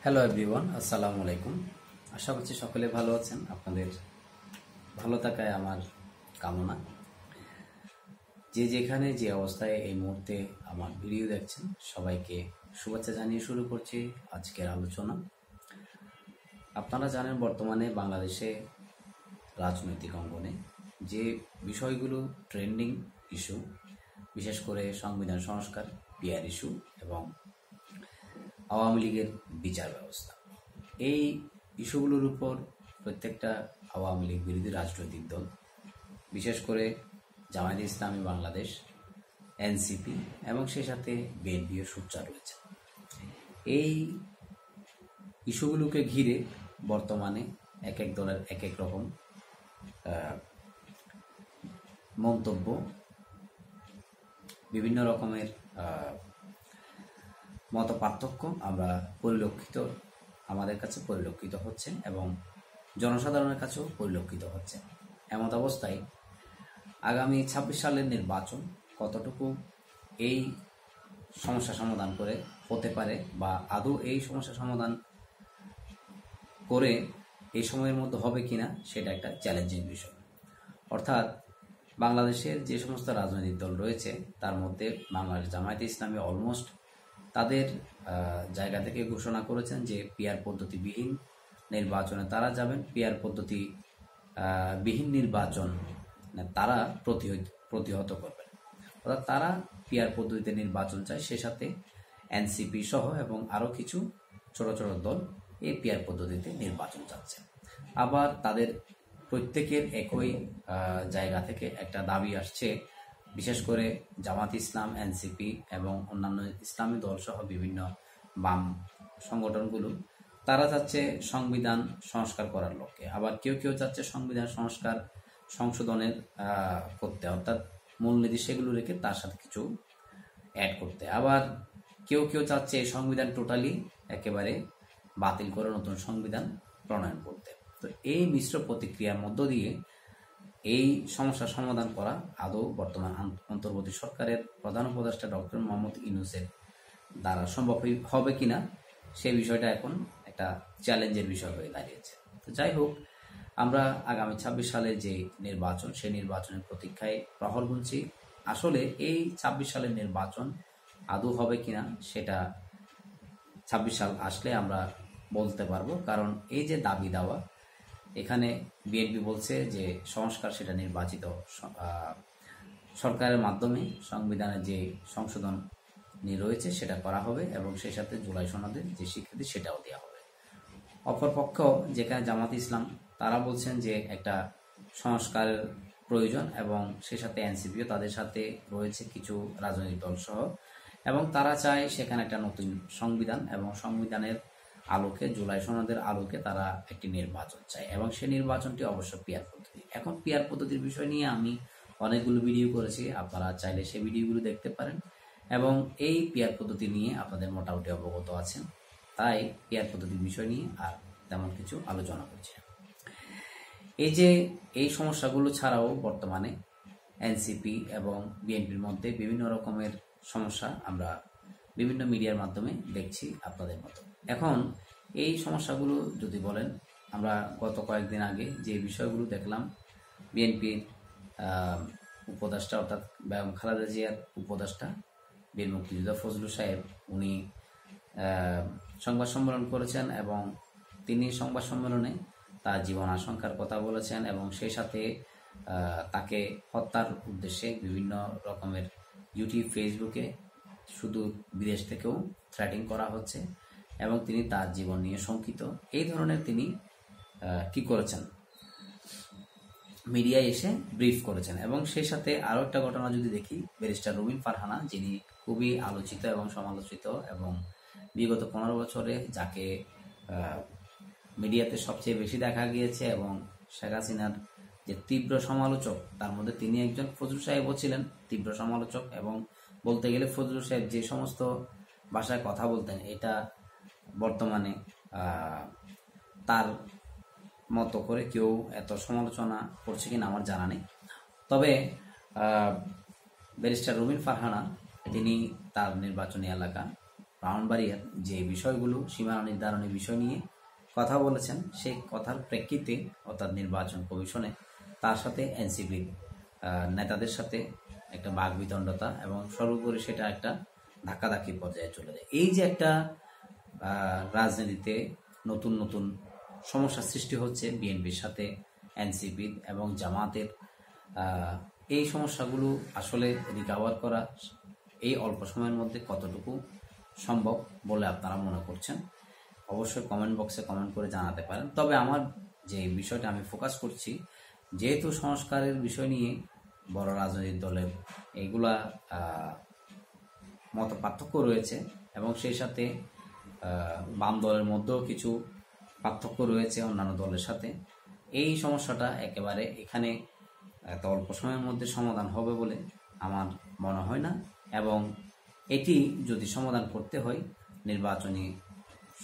Hello everyone, আসসালামু আলাইকুম। আশা করছি সকলে ভালো আছেন। আপনাদের ভালো থাকায় আমার কামনা। যে যেখানে যে অবস্থায় এই মুহূর্তে আমার ভিডিও দেখছেন, সবাইকে শুভেচ্ছা জানিয়ে শুরু করছি আজকের আলোচনা। আপনারা জানেন বর্তমানে বাংলাদেশে রাজনৈতিক অঙ্গনে যে বিষয়গুলো ট্রেন্ডিং ইস্যু, বিশেষ করে সংবিধান সংস্কার, পিআর ইস্যু এবং আওয়ামী লীগের বিচার ব্যবস্থা, এই ইস্যুগুলোর উপর প্রত্যেকটা আওয়ামী লীগ বিরোধী রাজনৈতিক দল, বিশেষ করে জামায়াতে ইসলামী বাংলাদেশ, এনসিপি এবং সেই সাথে বিএনপিও সোচ্চার রয়েছে। এই ইস্যুগুলোকে ঘিরে বর্তমানে এক এক দলের এক এক রকম মন্তব্য, বিভিন্ন রকমের মত পার্থক্য আমরা আমাদের কাছে পরিলক্ষিত হচ্ছে এবং জনসাধারণের কাছেও পরিলক্ষিত হচ্ছে। এমন অবস্থায় আগামী ২৬ সালের নির্বাচন কতটুকু এই সমস্যা সমাধান করে হতে পারে বা আদৌ এই সমস্যা সমাধান করে এই সময়ের মধ্যে হবে কিনা, সেটা একটা চ্যালেঞ্জিং বিষয়। অর্থাৎ বাংলাদেশের যে সমস্ত রাজনৈতিক দল রয়েছে তার মধ্যে বাংলাদেশ জামায়াতে ইসলামী অলমোস্ট তাদের জায়গা থেকে ঘোষণা করেছেন যে পিআর পদ্ধতিবিহীন নির্বাচনে তারা যাবেন। পিআর পদ্ধতি বিহীন নির্বাচন তারা প্রতিহত করবেন। অর্থাৎ তারা পিআর পদ্ধতিতে নির্বাচন চায়, সে সাথে এনসিপি সহ এবং আরও কিছু ছোট ছোট দল এই পিআর পদ্ধতিতে নির্বাচন চাচ্ছে। আবার তাদের প্রত্যেকের একই জায়গা থেকে একটা দাবি আসছে, বিশেষ করে জামাত ইসলাম, এনসিপি এবং অন্যান্য ইসলামী দল সহ বিভিন্ন বাম সংগঠনগুলো, তারা চাচ্ছে সংবিধান সংস্কার করার লক্ষ্যে। আবার কেউ কেউ চাচ্ছে সংবিধান সংশোধনের করতে, অর্থাৎ মূলনীতি সেগুলো রেখে তার সাথে কিছু অ্যাড করতে। আবার কেউ কেউ চাচ্ছে সংবিধান টোটালি একেবারে বাতিল করে নতুন সংবিধান প্রণয়ন করতে। তো এই মিশ্র প্রতিক্রিয়ার মধ্য দিয়ে এই সমস্যার সমাধান করা আদৌ বর্তমান অন্তর্বর্তী সরকারের প্রধান উপদেষ্টা ডক্টর মোহাম্মদ ইউনূসের দ্বারা সম্ভব হবে কিনা, সেই বিষয়টা এখন একটা চ্যালেঞ্জের বিষয় হয়ে দাঁড়িয়েছে। তো যাই হোক, আমরা আগামী ২৬ সালে যে নির্বাচন, সেই নির্বাচনের প্রতীক্ষায় প্রহর গুনছি। আসলে এই ২৬ সালের নির্বাচন আদৌ হবে কিনা সেটা ২৬ সাল আসলে আমরা বলতে পারবো। কারণ এই যে দাবি দেওয়া, এখানে বিএনপি বলছে যে সংস্কার সেটা নির্বাচিত সরকারের মাধ্যমে সংবিধানের যে সংশোধন রয়েছে সেটা করা হবে এবং সেই সাথে জুলাই সনদের যে স্বীকৃতি সেটাও দেওয়া হবে। অপরপক্ষ যেখানে জামাত ইসলাম, তারা বলছেন যে একটা সংস্কারের প্রয়োজন এবং সেই সাথে এনসিপিও তাদের সাথে রয়েছে কিছু রাজনৈতিক দল সহ, এবং তারা চায় সেখানে একটা নতুন সংবিধান এবং সংবিধানের আলোকে, জুলাই সনদের আলোকে তারা একটি নির্বাচন চায় এবং সেই নির্বাচনটি অবশ্য পিআর পদ্ধতি। এখন পিআর পদ্ধতির বিষয় নিয়ে আমি অনেকগুলো ভিডিও করেছি, আপনারা চাইলে সেই ভিডিওগুলো দেখতে পারেন এবং এই পিআর পদ্ধতি নিয়ে আপনাদের মোটামুটি অবগত আছেন। তাই পিআর পদ্ধতির বিষয় নিয়ে আর তেমন কিছু আলোচনা করছি। এই সমস্যাগুলো ছাড়াও বর্তমানে এনসিপি এবং বিএনপির মধ্যে বিভিন্ন রকমের সমস্যা আমরা বিভিন্ন মিডিয়ার মাধ্যমে দেখছি আপনাদের মতো। এখন এই সমস্যাগুলো যদি বলেন, আমরা গত কয়েকদিন আগে যে বিষয়গুলো দেখলাম, বিএনপির উপদেষ্টা অর্থাৎ বেগম খালেদা জিয়ার উপদেষ্টা বীর মুক্তিযোদ্ধা ফজলুল সাহেব, উনি সংবাদ সম্মেলন করেছেন এবং তিনি সংবাদ সম্মেলনে তার জীবন আশঙ্কার কথা বলেছেন এবং সেই সাথে তাকে হত্যার উদ্দেশ্যে বিভিন্ন রকমের ইউটিউব, ফেসবুকে শুধু বিদেশ থেকেও থ্রেটিং করা হচ্ছে এবং তিনি তার জীবন নিয়ে শঙ্কিত। এই ধরনের তিনি কি করেছেন, মিডিয়ায় এসে ব্রিফ করেছেন। এবং সেই সাথে আরও একটা ঘটনা যদি দেখি, ব্যারিস্টার রুমিন ফারহানা, যিনি খুবই আলোচিত এবং সমালোচিত এবং বিগত ১৫ বছরে যাকে মিডিয়াতে সবচেয়ে বেশি দেখা গিয়েছে এবং শেখ হাসিনার যে তীব্র সমালোচক, তার মধ্যে তিনি একজন। ফজলুল সাহেবও ছিলেন তীব্র সমালোচক এবং বলতে গেলে ফজলুল সাহেব যে সমস্ত ভাষায় কথা বলতেন, এটা বর্তমানে তার মতো করে কেউ এত সমালোচনা করছে কিনা আমার জানা নেই। তবে ব্যারিস্টার রুমিন ফারহানা, তিনি তার নির্বাচনী এলাকা ব্রাহ্মণবাড়িয়ার যে বিষয়গুলো সীমানা নির্ধারণের বিষয় নিয়ে কথা বলেছেন, সেই কথার প্রেক্ষিতে অর্থাৎ নির্বাচন কমিশনে তার সাথে এনসিপি নেতাদের সাথে একটা বাকবিতণ্ডতা এবং সর্বোপরি সেটা একটা ধাক্কাধাক্কি পর্যায়ে চলে যায়। এই যে একটা রাজনীতিতে নতুন নতুন সমস্যা সৃষ্টি হচ্ছে বিএনপির সাথে এনসিপি এবং জামাতের, এই সমস্যাগুলো আসলে রিকভার করা এই অল্প সময়ের মধ্যে কতটুকু সম্ভব বলে আপনারা মনে করছেন অবশ্যই কমেন্ট বক্সে কমেন্ট করে জানাতে পারেন। তবে আমার যে বিষয়টা আমি ফোকাস করছি, যেহেতু সংস্কারের বিষয় নিয়ে বড় রাজনৈতিক দলের এইগুলা মত পার্থক্য রয়েছে এবং সেই সাথে বাম দলের মধ্যেও কিছু পার্থক্য রয়েছে অন্যান্য দলের সাথে, এই সমস্যাটা একেবারে এখানে এত অল্প সময়ের মধ্যে সমাধান হবে বলে আমার মনে হয় না। এবং এটি যদি সমাধান করতে হয় নির্বাচনী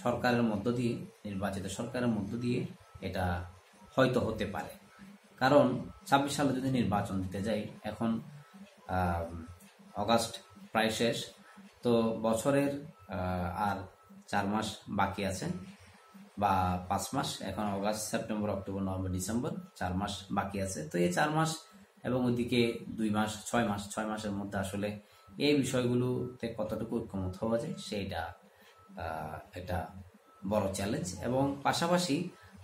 সরকারের মধ্য দিয়ে, নির্বাচিত সরকারের মধ্য দিয়ে এটা হয়তো হতে পারে। কারণ 26 সালে যদি নির্বাচন দিতে যাই, এখন অগাস্ট প্রায় শেষ, তো বছরের আর 4 মাস বাকি আছে বা 5 মাস, এখন August, September, October, November, December 4 মাস বাকি আছে। তো এই 4 মাস এবং ওইদিকে 2 মাস, 6 মাসের মধ্যে আসলে এই বিষয়গুলোতে কতটুকু ঐক্যমত হওয়া যায় সেইটা একটা বড় চ্যালেঞ্জ। এবং পাশাপাশি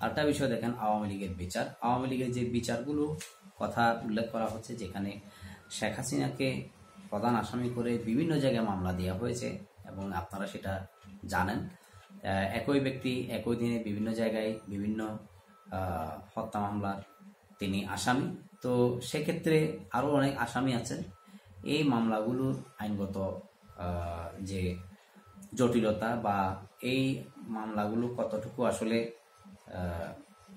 আরেকটা বিষয় দেখেন, আওয়ামী লীগের বিচার, আওয়ামী লীগের যে বিচারগুলো কথা উল্লেখ করা হচ্ছে, যেখানে শেখ হাসিনাকে প্রধান আসামি করে বিভিন্ন জায়গায় মামলা দেওয়া হয়েছে এবং আপনারা সেটা জানেন। একই ব্যক্তি একই দিনে বিভিন্ন জায়গায় বিভিন্ন হত্যা মামলার তিনি আসামি। তো সেক্ষেত্রে আরও অনেক আসামি আছেন। এই মামলাগুলোর আইনগত যে জটিলতা বা এই মামলাগুলো কতটুকু আসলে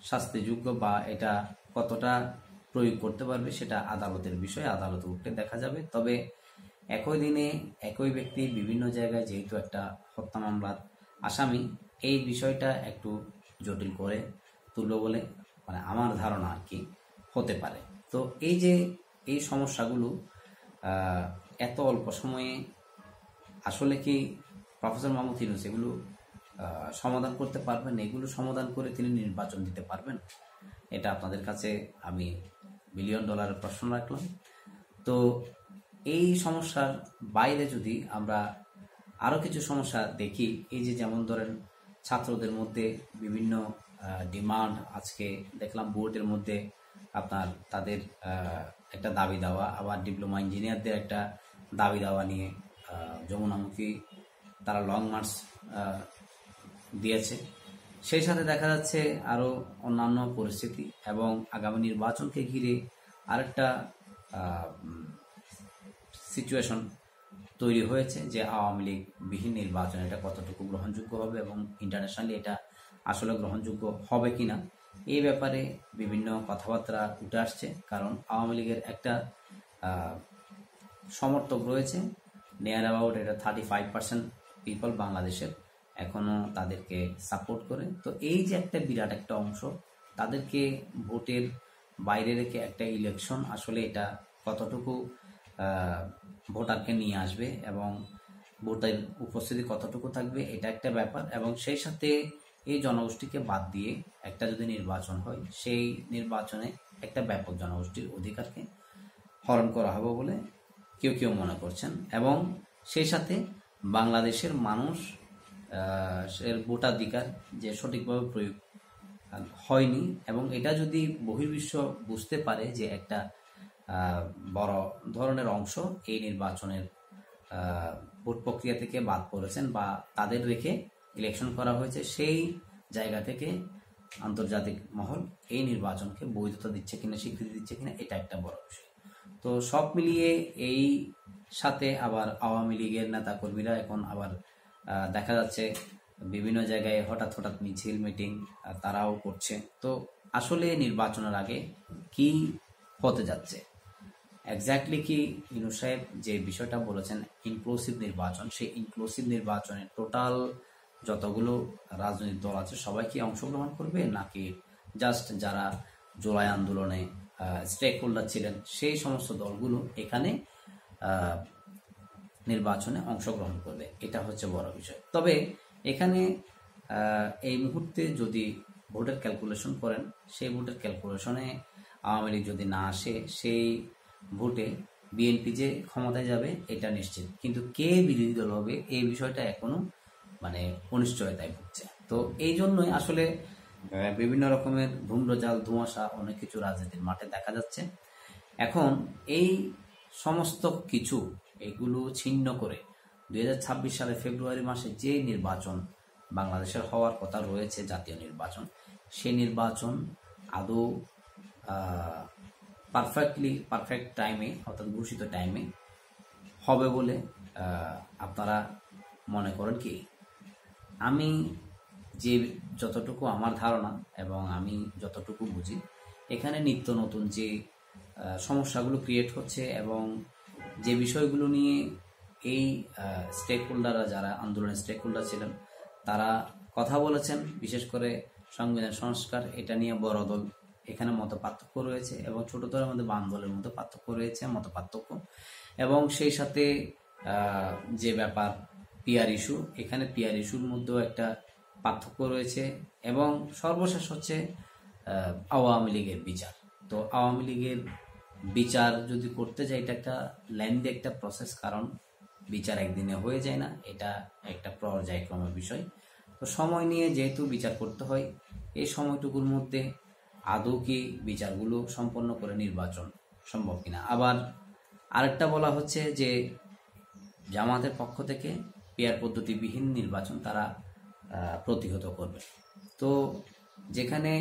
শাস্তিযোগ্য বা এটা কতটা প্রয়োগ করতে পারবে সেটা আদালতের বিষয়, আদালতে উঠে দেখা যাবে। তবে একই দিনে একই ব্যক্তি বিভিন্ন জায়গায় যেহেতু একটা হত্যা মামলার আসামি, এই বিষয়টা একটু জটিল করে তুলব বলে মানে আমার ধারণা আর কি হতে পারে। তো এই যে এই সমস্যাগুলো এত অল্প সময়ে আসলে কি প্রফেসর মোহাম্মদ ইউনূস এগুলো সমাধান করতে পারবেন? এগুলো সমাধান করে তিনি নির্বাচন দিতে পারবেন? এটা আপনাদের কাছে আমি $1 বিলিয়ন প্রশ্ন রাখলাম। তো এই সমস্যার বাইরে যদি আমরা আরও কিছু সমস্যা দেখি, এই যে যেমন ধরেন ছাত্রদের মধ্যে বিভিন্ন ডিমান্ড, আজকে দেখলাম বোর্ডের মধ্যে আপনার তাদের একটা দাবি দেওয়া, আবার ডিপ্লোমা ইঞ্জিনিয়ারদের একটা দাবি দেওয়া নিয়ে যমুনামুখী তারা লং মার্চ দিয়েছে। সেই সাথে দেখা যাচ্ছে আরও অন্যান্য পরিস্থিতি এবং আগামী নির্বাচনকে ঘিরে আরেকটা সিচুয়েশন তৈরি হয়েছে যে আওয়ামী লীগ বিহীন নির্বাচন এটা কতটুকু গ্রহণযোগ্য হবে এবং ইন্টারন্যাশনালি এটা আসলে গ্রহণযোগ্য হবে কিনা, এই ব্যাপারে বিভিন্ন কথাবার্তা উঠে আসছে। কারণ আওয়ামী লীগের একটা সমর্থক রয়েছে, নিয়ার অ্যাবাউট এটা 35% পিপল বাংলাদেশের এখনও তাদেরকে সাপোর্ট করে। তো এই যে একটা বিরাট একটা অংশ, তাদেরকে ভোটের বাইরে রেখে একটা ইলেকশন আসলে এটা কতটুকু ভোটারকে নিয়ে আসবে এবং ভোটের উপস্থিতি কতটুকু থাকবে, এটা একটা ব্যাপার। এবং সেই সাথে এই জনগোষ্ঠীকে বাদ দিয়ে একটা যদি নির্বাচন হয়, সেই নির্বাচনে একটা ব্যাপক জনগোষ্ঠীর অধিকারকে হরণ করা হবে বলে কেউ কেউ মনে করছেন। এবং সেই সাথে বাংলাদেশের মানুষ এর ভোটাধিকার যে সঠিকভাবে প্রয়োগ হয়নি এবং এটা যদি বহির্বিশ্ব বুঝতে পারে যে একটা বড় ধরনের অংশ এই নির্বাচনের ভোট প্রক্রিয়া থেকে বাদ পড়েছেন বা তাদের রেখে ইলেকশন করা হয়েছে, সেই জায়গা থেকে আন্তর্জাতিক মহল এই নির্বাচনকে বৈধতা দিচ্ছে কিনা, স্বীকৃতি দিচ্ছে কিনা, এটা একটা বড় বিষয়। তো সব মিলিয়ে এই সাথে আবার আওয়ামী লীগের নেতাকর্মীরা এখন আবার দেখা যাচ্ছে বিভিন্ন জায়গায় হঠাৎ হঠাৎ মিছিল মিটিং তারাও করছে। তো আসলে নির্বাচনের আগে কি হতে যাচ্ছে এক্স্যাক্টলি কি ইউনূস সাহেব যে বিষয়টা বলেছেন ইনক্লুসিভ নির্বাচন, সেই ইনক্লুসিভ নির্বাচনে টোটাল যতগুলো রাজনৈতিক দল আছে সবাই কি অংশগ্রহণ করবে, নাকি জাস্ট যারা জুলাই আন্দোলনে স্টেক হোল্ডার ছিলেন সেই সমস্ত দলগুলো এখানে নির্বাচনে অংশগ্রহণ করবে, এটা হচ্ছে বড় বিষয়। তবে এখানে এই মুহূর্তে যদি ভোটের ক্যালকুলেশন করেন, সেই ভোটের ক্যালকুলেশনে আওয়ামী লীগ যদি না আসে, সেই ভোটে বিএনপি যে ক্ষমতায় যাবে এটা নিশ্চিত, কিন্তু কে বিরোধী দল হবে এই বিষয়টা এখনো মানে অনিশ্চয়তায় ভুগছে। তো এই জন্যই আসলে বিভিন্ন রকমের ধূম্রজাল ধোঁয়াশা অনেক কিছু রাজনীতির মাঠে দেখা যাচ্ছে। এখন এই সমস্ত কিছু এগুলো ছিন্ন করে 2026 সালে ফেব্রুয়ারি মাসে যে নির্বাচন বাংলাদেশের হওয়ার কথা রয়েছে, জাতীয় নির্বাচন, সেই নির্বাচন আদৌ পারফেক্ট টাইমে অর্থাৎ ঘোষিত টাইমে হবে বলে আপনারা মনে করেন কি? আমি যে যতটুকু আমার ধারণা এবং আমি যতটুকু বুঝি, এখানে নিত্য নতুন যে সমস্যাগুলো ক্রিয়েট হচ্ছে এবং যে বিষয়গুলো নিয়ে এই স্টেক হোল্ডাররা, যারা আন্দোলনের স্টেক হোল্ডার ছিলেন, তারা কথা বলেছেন, বিশেষ করে সংবিধান সংস্কার, এটা নিয়ে বড় দল এখানে মত পার্থক্য রয়েছে এবং ছোট দলের মধ্যে বাম দলের মধ্যে পার্থক্য রয়েছে, মত পার্থক্য। এবং সেই সাথে যে ব্যাপার পিআর ইস্যু, এখানে পিআর ইস্যুর মধ্যেও একটা পার্থক্য রয়েছে। এবং সর্বশেষ হচ্ছে আওয়ামী লীগের বিচার। তো আওয়ামী লীগের বিচার যদি করতে যাই, এটা একটা লেন্দি একটা প্রসেস, কারণ বিচার একদিনে হয়ে যায় না, এটা একটা পর্যায়ক্রমের বিষয়। তো সময় নিয়ে যেহেতু বিচার করতে হয়, এই সময়টুকুর মধ্যে আদৌ কি বিচারগুলো সম্পন্ন করে নির্বাচন সম্ভব কিনা। আবার আরেকটা বলা হচ্ছে যে জামাতের পক্ষ থেকে পিআর পদ্ধতিবিহীন নির্বাচন তারা প্রতিহত করবে। তো যেখানে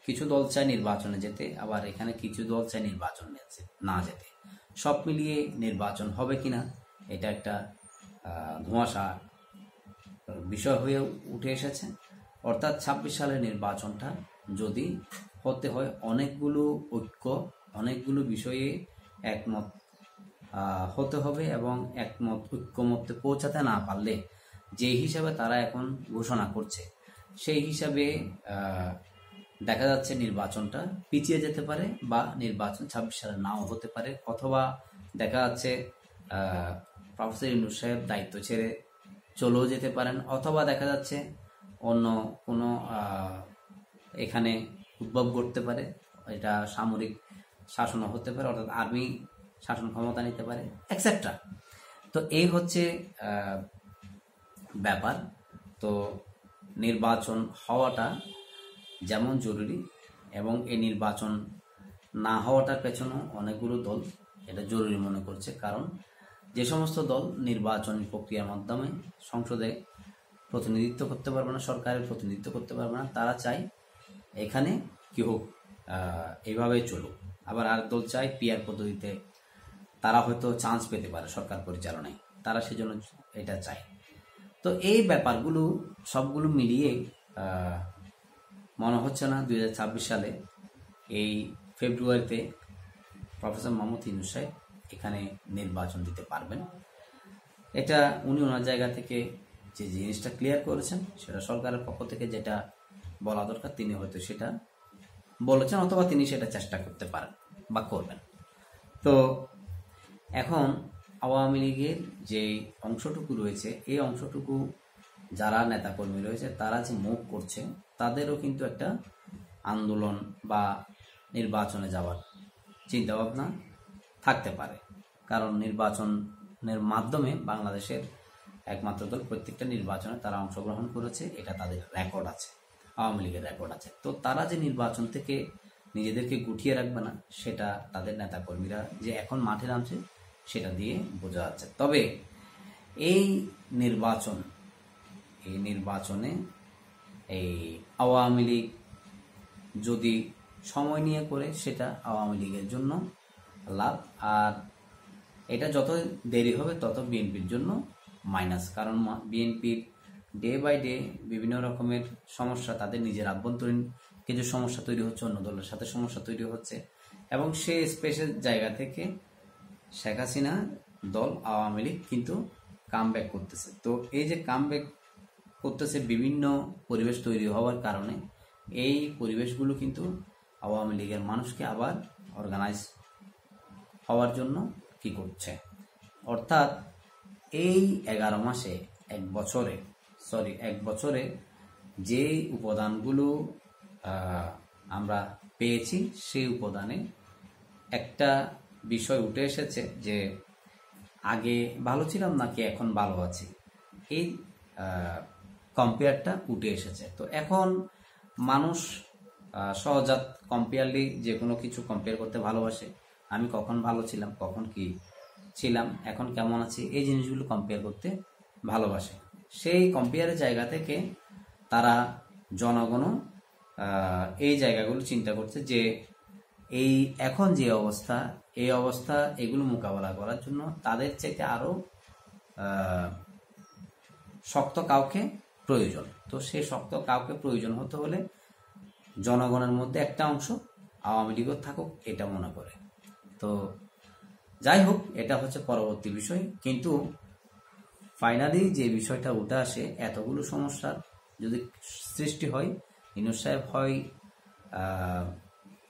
কিছু দল চায় নির্বাচনে যেতে, আবার এখানে কিছু দল চায় নির্বাচন না যেতে, সব মিলিয়ে নির্বাচন হবে কিনা এটা একটা ধোঁয়াশা বিষয় হয়ে উঠে এসেছে। অর্থাৎ 26 সালের নির্বাচনটা যদি হতে হয়, অনেকগুলো ঐক্য, অনেকগুলো বিষয়ে একমত হতে হবে এবং ঐক্যমত্যে পৌঁছাতে না পারলে যে হিসাবে তারা এখন ঘোষণা করছে, সেই হিসাবে দেখা যাচ্ছে নির্বাচনটা পিছিয়ে যেতে পারে, বা নির্বাচন 26 সালে নাও হতে পারে, অথবা দেখা যাচ্ছে প্রফেসর ইউনূস সাহেব দায়িত্ব ছেড়ে চলেও যেতে পারেন, অথবা দেখা যাচ্ছে অন্য কোনো এখানে উদ্ভব করতে পারে, এটা সামরিক শাসনও হতে পারে, অর্থাৎ আর্মি শাসন ক্ষমতা নিতে পারে, এটসেট্রা। তো এই হচ্ছে ব্যাপার। তো নির্বাচন হওয়াটা যেমন জরুরি, এবং এই নির্বাচন না হওয়াটার পেছনেও অনেকগুলো দল এটা জরুরি মনে করছে। কারণ যে সমস্ত দল নির্বাচনী প্রক্রিয়ার মাধ্যমে সংসদে প্রতিনিধিত্ব করতে পারবে না, সরকারের প্রতিনিধিত্ব করতে পারবে না, তারা চায় এখানে কি হোক, এইভাবে চলুক। আবার আর দল চায় পিআর পদ্ধতিতে তারা হয়তো চান্স পেতে পারে সরকার পরিচালনায়, তারা সেজন্য এটা চায়। তো এই ব্যাপারগুলো সবগুলো মিলিয়ে মনে হচ্ছে না 2026 সালে এই ফেব্রুয়ারিতে প্রফেসর মোহাম্মদ ইউনূস সাহেব এখানে নির্বাচন দিতে পারবেন। এটা উনি ওনার জায়গা থেকে যে জিনিসটা ক্লিয়ার করেছেন, সেটা সরকারের পক্ষ থেকে যেটা বলা দরকার তিনি হয়তো সেটা বলেছেন, অথবা তিনি সেটা চেষ্টা করতে পারেন বা করবেন। তো এখন আওয়ামী লীগের যে অংশটুকু রয়েছে, এই অংশটুকু যারা নেতাকর্মী রয়েছে, তারা যে মুভ করছে, তাদেরও কিন্তু একটা আন্দোলন বা নির্বাচনে যাওয়ার চিন্তাভাবনা থাকতে পারে। কারণ নির্বাচনের মাধ্যমে বাংলাদেশের একমাত্র দল, প্রত্যেকটা নির্বাচনে তারা অংশগ্রহণ করেছে, এটা তাদের রেকর্ড আছে, আওয়ামী লীগের রেকর্ড আছে। তো তারা যে নির্বাচন থেকে নিজেদেরকে গুটিয়ে রাখবে না, সেটা তাদের নেতাকর্মীরা যে এখন মাঠে নামছে সেটা দিয়ে বোঝা যাচ্ছে। তবে এই নির্বাচনে এই আওয়ামী লীগ যদি সময় নিয়ে করে, সেটা আওয়ামী লীগের জন্য লাভ, আর এটা যত দেরি হবে তত বিএনপির জন্য মাইনাস। কারণ বিএনপির ডে বাই ডে বিভিন্ন রকমের সমস্যা, তাদের নিজের আভ্যন্তরীণ কিছু সমস্যা তৈরি হচ্ছে, অন্য দলের সাথে সমস্যা তৈরি হচ্ছে, এবং সেই স্পেসের জায়গা থেকে শেখ হাসিনা দল আওয়ামী লীগ কিন্তু কামব্যাক করতেছে। তো এই যে কামব্যাক করতেছে, বিভিন্ন পরিবেশ তৈরি হওয়ার কারণে এই পরিবেশগুলো কিন্তু আওয়ামী লীগের মানুষকে আবার অর্গানাইজ হওয়ার জন্য কি করছে, অর্থাৎ এই 11 মাসে এক বছরে যে উপাদানগুলো আমরা পেয়েছি সেই উপাদানে একটা বিষয় উঠে এসেছে যে আগে ভালো ছিলাম নাকি এখন ভালো আছি, এই কম্পেয়ারটা উঠে এসেছে। তো এখন মানুষ সহজাত কম্পেয়ারলি যে কোনো কিছু কম্পেয়ার করতে ভালোবাসে। আমি কখন ভালো ছিলাম, কখন কি ছিলাম, এখন কেমন আছি, এই জিনিসগুলো কম্পেয়ার করতে ভালোবাসে। সেই কম্পেয়ারের জায়গা থেকে তারা জনগণও এই জায়গাগুলো চিন্তা করছে যে এই এখন যে অবস্থা, এই অবস্থা এগুলো মোকাবেলা করার জন্য তাদের চাইতে আরো শক্ত কাউকে প্রয়োজন। তো সেই শক্ত কাউকে প্রয়োজন হতে হলে জনগণের মধ্যে একটা অংশ আওয়ামী লীগও থাকুক এটা মনে করে। তো যাই হোক, এটা হচ্ছে পরবর্তী বিষয়। কিন্তু ফাইনালি যে বিষয়টা উঠে আসে, এতগুলো সমস্যার যদি সৃষ্টি হয়, ইউনূস সাহেব হয়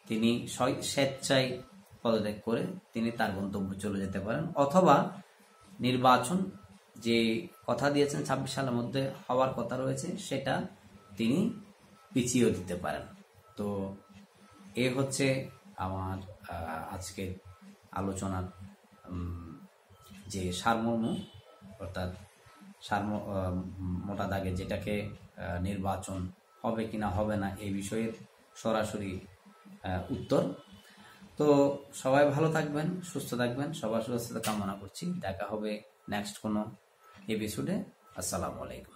তিনি স্বেচ্ছায় পদত্যাগ করে তিনি তার গন্তব্যে চলে যেতে পারেন, অথবা নির্বাচন যে কথা দিয়েছেন 26 সালের মধ্যে হওয়ার কথা রয়েছে সেটা তিনি পিছিয়েও দিতে পারেন। তো এ হচ্ছে আমার আজকের আলোচনার যে সারমর্ম, অর্থাৎ মোটা দাগে যেটাকে নির্বাচন হবে কিনা হবে না এই বিষয়ের সরাসরি উত্তর। তো সবাই ভালো থাকবেন, সুস্থ থাকবেন, সবার সুস্থতা কামনা করছি। দেখা হবে নেক্সট কোনো এপিসোডে। আসসালামু আলাইকুম।